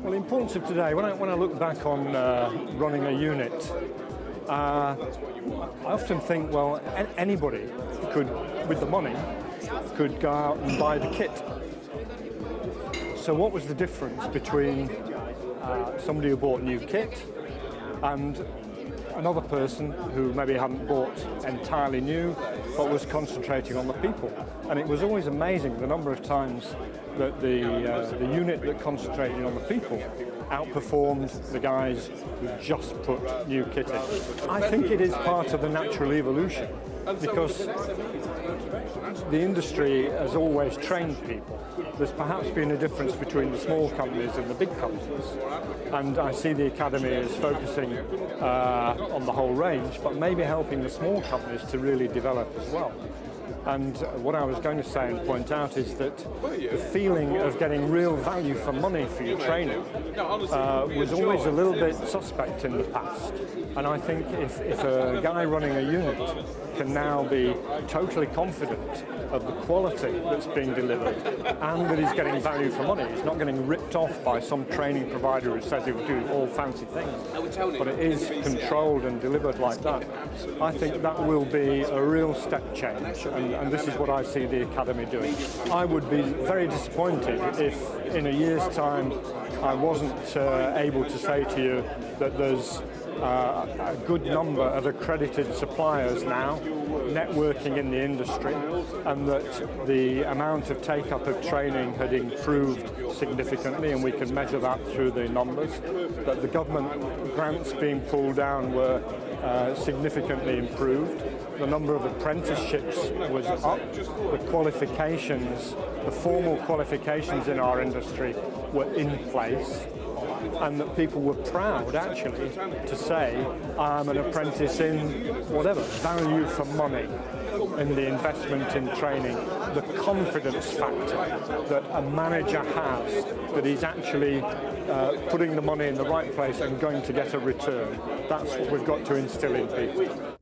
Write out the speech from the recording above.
Well, the importance of today, when I look back on running a unit, I often think, well, anybody could, with the money, could go out and buy the kit. So what was the difference between somebody who bought new kit and another person who maybe hadn't bought entirely new, but was concentrating on the people? And it was always amazing the number of times that the unit that concentrated on the people outperformed the guys who just put new kit in. I think it is part of the natural evolution, because the industry has always trained people. There's perhaps been a difference between the small companies and the big companies, and I see the Academy as focusing on the whole range, but maybe helping the small companies to really develop as well. And what I was going to say and point out is that the feeling of getting real value for money for your training was always a little bit suspect in the past. And I think if a guy running a unit can now be totally confident of the quality that's being delivered and that he's getting value for money, he's not getting ripped off by some training provider who says he will do all fancy things, but it is controlled and delivered like that, I think that will be a real step change, and this is what I see the Academy doing. I would be very disappointed if in a year's time I wasn't able to say to you that there's a good number of accredited suppliers now networking in the industry, and that the amount of take-up of training had improved significantly, and we can measure that through the numbers, that the government grants being pulled down were significantly improved, the number of apprenticeships was up, the qualifications, the formal qualifications in our industry were in place, and that people were proud actually to say, I'm an apprentice in whatever, value for money in the investment in training, the confidence factor that a manager has, that he's actually putting the money in the right place and going to get a return. That's what we've got to instill in people.